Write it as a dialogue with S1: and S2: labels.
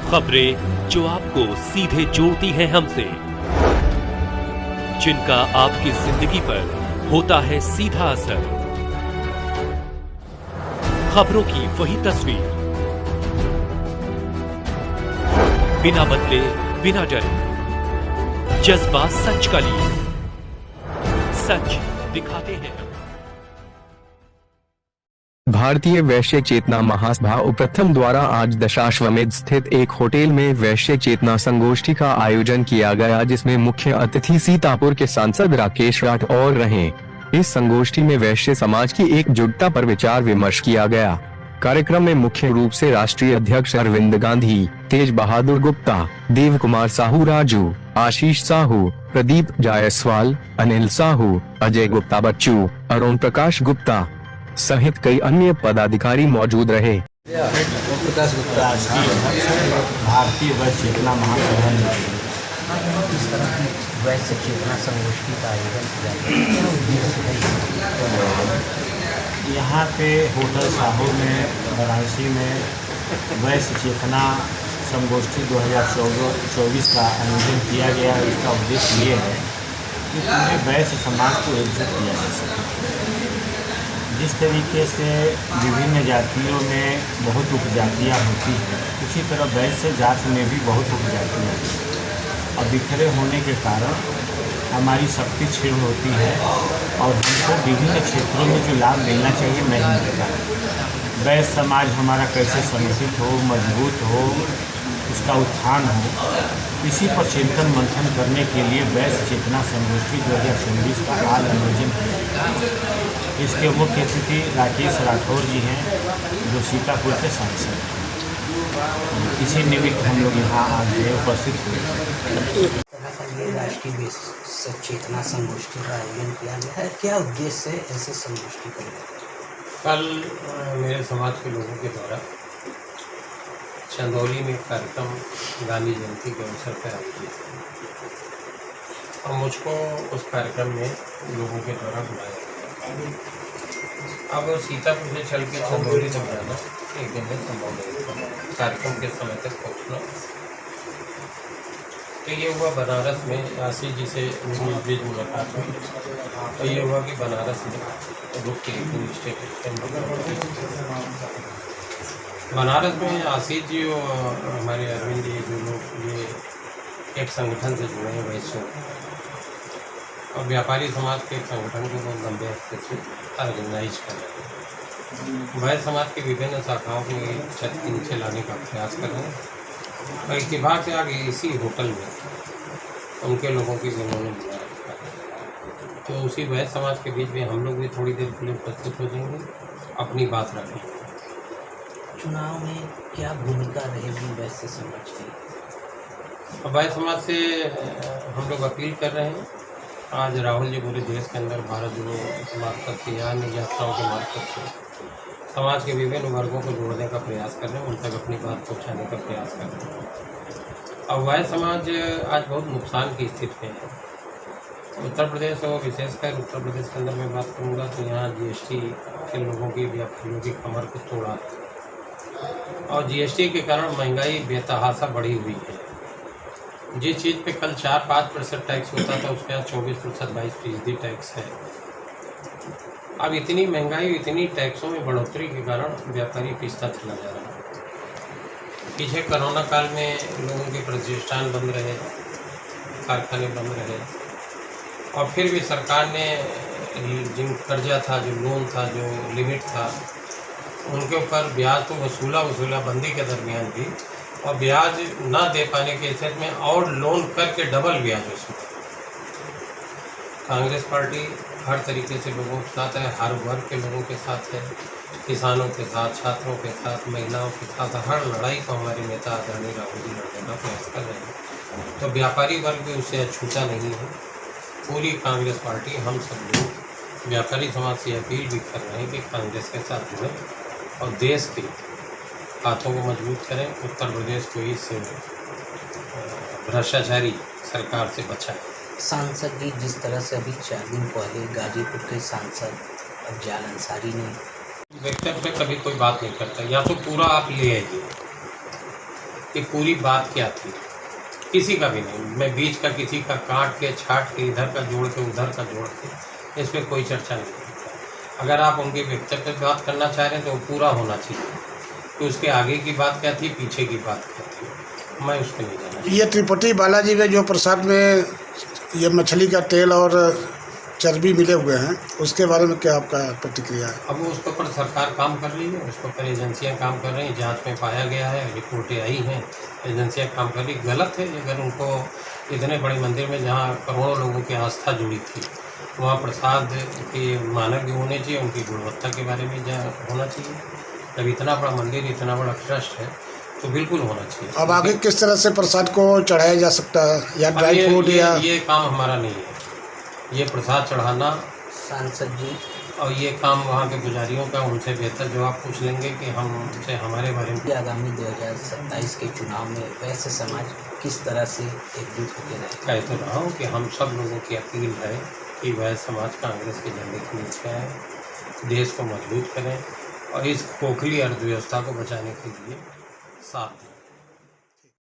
S1: खबरें जो आपको सीधे जोड़ती हैं हमसे, जिनका आपकी जिंदगी पर होता है सीधा असर। खबरों की वही तस्वीर, बिना बदले बिना डरे, जज्बा सच का लिए, सच दिखाते हैं।
S2: भारतीय वैश्य चेतना महासभा उपप्रथम द्वारा आज दशाश्वमेध स्थित एक होटल में वैश्य चेतना संगोष्ठी का आयोजन किया गया, जिसमें मुख्य अतिथि सीतापुर के सांसद राकेश राठौर रहे। इस संगोष्ठी में वैश्य समाज की एकजुटता पर विचार विमर्श किया गया। कार्यक्रम में मुख्य रूप से राष्ट्रीय अध्यक्ष अरविंद गांधी, तेज बहादुर गुप्ता, देव कुमार साहू राजू, आशीष साहू, प्रदीप जायसवाल, अनिल साहू, अजय गुप्ता बच्चू, अरुण प्रकाश गुप्ता सहित कई अन्य पदाधिकारी मौजूद रहे।
S3: भारतीय वैश्य चेतना महासभा ने
S4: वैश्य चेतना संगोष्ठी का आयोजन किया।
S3: यहाँ पे होटल साहू में वाराणसी में वैश्य चेतना संगोष्ठी 2024 का आयोजन किया गया। इसका उद्देश्य ये है कि पूरे वैश्य समाज को एकजुट किया जा सके। जिस तरीके से विभिन्न जातियों में बहुत उपजातियाँ होती हैं, उसी तरह वैश्य जाति में भी बहुत उपजातियाँ होती हैं और बिखरे होने के कारण हमारी शक्ति क्षीण होती है और हमको विभिन्न क्षेत्रों में जो लाभ मिलना चाहिए नहीं मिलता। वैश्य समाज हमारा कैसे संगठित हो, मजबूत हो, उसका उत्थान हो, इसी पर चिंतन मंथन करने के लिए वैश्य चेतना संगोष्ठी 2024 का आज आयोजन किया। इसके मुख्य अतिथि राकेश राठौर जी हैं, जो सीतापुर के सांसद हैं। इसी निमित्त हम लोग यहाँ आज उपस्थित हुए।
S4: राष्ट्रीय वैश्य चेतना संगोष्ठी का आयोजन किया गया है। क्या उद्देश्य से ऐसे संगोष्ठी का?
S5: कल मेरे समाज के लोगों के द्वारा चंदौली में कार्यक्रम गांधी जयंती के अवसर पर आयोजित और मुझको उस कार्यक्रम में लोगों के द्वारा बुलाया गया। अब सीतापुर से चल के चंदौली तक जाना एक दिन में संभव नहीं था, कार्यक्रम के समय तक पहुँचना। तो ये हुआ बनारस में आशीष जी से मेरी बीच मुलाकात हुई। तो ये हुआ कि बनारस में रुक के पुलिस स्टेशन बनारस में आशीष जी और हमारे अरविंद जी, जो लोग ये एक संगठन से जुड़े हैं वैश्यों और व्यापारी समाज के एक संगठन को बहुत लंबे हफ्ते से ऑर्गेनाइज कर रहे हैं। वैश्य समाज की विभिन्न शाखाओं को छत के नीचे लाने का प्रयास कर रहे हैं और इत्तेफाक से आगे इसी होटल में उनके लोगों की उन्होंने बुला रखा है। तो उसी वैश्य समाज के बीच में हम लोग भी थोड़ी देर के लिए उपस्थित हो जाएंगे, अपनी बात रखेंगे।
S4: चुनाव में क्या भूमिका रहेगी वैश्य समाज की?
S5: वैश्य समाज से हम लोग अपील कर रहे हैं। आज राहुल जी पूरे देश के अंदर भारत जोड़ो मार्फत से या अन्य यात्राओं के मार्फत से समाज के विभिन्न वर्गों को जोड़ने का प्रयास कर रहे हैं, उन तक अपनी बात पहुँचाने का प्रयास कर रहे हैं। और वैश्य समाज आज बहुत नुकसान की स्थिति में है। उत्तर प्रदेश हो, विशेषकर उत्तर प्रदेश के अंदर मैं बात करूँगा तो यहाँ GST के लोगों की व्यापारियों की कमर को तोड़ा है और GST के कारण महंगाई बेतहाशा बढ़ी हुई है। जिस चीज़ पे कल 4-5% टैक्स होता था, उसके यहाँ 24%, 22% टैक्स है। अब इतनी महंगाई, इतनी टैक्सों में बढ़ोतरी के कारण व्यापारी पिसता चला जा रहा है। पीछे कोरोना काल में लोगों के प्रतिष्ठान बंद रहे, कारखाने बंद रहे और फिर भी सरकार ने जिन कर्जा था, जो लोन था, जो लिमिट था, उनके ऊपर ब्याज तो वसूला बंदी के दरमियान भी और ब्याज न दे पाने की स्थिति में और लोन करके डबल ब्याज वसूला। कांग्रेस पार्टी हर तरीके से लोगों के साथ है, हर वर्ग के लोगों के साथ है, किसानों के साथ, छात्रों के साथ, महिलाओं के साथ। हर लड़ाई को हमारे नेता आदरणीय राहुल जी लड़ने का प्रयास कर रहे हैं। तो व्यापारी वर्ग भी उससे अछूता नहीं है। पूरी कांग्रेस पार्टी, हम सब लोग व्यापारी समाज से अपील भी कर रहे हैं कि कांग्रेस के साथ जुड़ें और देश के हाथों को मजबूत करें, उत्तर प्रदेश को इस भ्रष्टाचारी सरकार से बचाएं।
S4: सांसद जी, जिस तरह से अभी 4 दिन पहले गाजीपुर के सांसद अफजाल अंसारी ने
S5: व्यक्तिगत पे कभी कोई बात नहीं करता, या तो पूरा आप ले आइए कि पूरी बात क्या थी, किसी का भी नहीं। मैं बीच का किसी का काट के छाट के इधर का जोड़ के उधर का जोड़ के इस पर कोई चर्चा नहीं करता। अगर आप उनकी व्यक्तिगत बात करना चाह रहे हैं तो वो पूरा होना चाहिए कि उसके आगे की बात क्या थी, पीछे की बात क्या थी, मैं उस पर नहीं जाना।
S6: ये तिरुपति बालाजी में जो प्रसाद में ये मछली का तेल और चर्बी मिले हुए हैं, उसके बारे में क्या आपका प्रतिक्रिया है?
S5: अब उसके ऊपर सरकार काम कर रही है, उसके ऊपर एजेंसियां काम कर रही हैं, जांच में पाया गया है, रिपोर्टें आई हैं, एजेंसियां काम कर रही। गलत है अगर उनको इतने बड़े मंदिर में जहां करोड़ों लोगों की आस्था जुड़ी थी वहाँ प्रसाद के मानक भी होने चाहिए, उनकी गुणवत्ता के बारे में होना चाहिए। जब इतना बड़ा मंदिर, इतना बड़ा ट्रस्ट है तो बिल्कुल होना चाहिए।
S6: अब आगे किस तरह से प्रसाद को चढ़ाया जा सकता है, या ड्राई फ्रूट या?
S5: ये काम हमारा नहीं है, ये प्रसाद चढ़ाना
S4: सांसद जी
S5: और ये काम वहाँ के पुजारियों का, उनसे बेहतर जवाब पूछ लेंगे कि हमसे हमारे बारे में।
S4: आगामी 2027 के चुनाव में वैश्य समाज किस तरह से एकजुट होकर रहे?
S5: कह तो रहा हूँ कि हम सब लोगों की अपील है कि वैश्य समाज कांग्रेस के झंडे के नीचे आए, देश को मजबूत करें और इस खोखली अर्थव्यवस्था को बचाने के लिए साथ दें।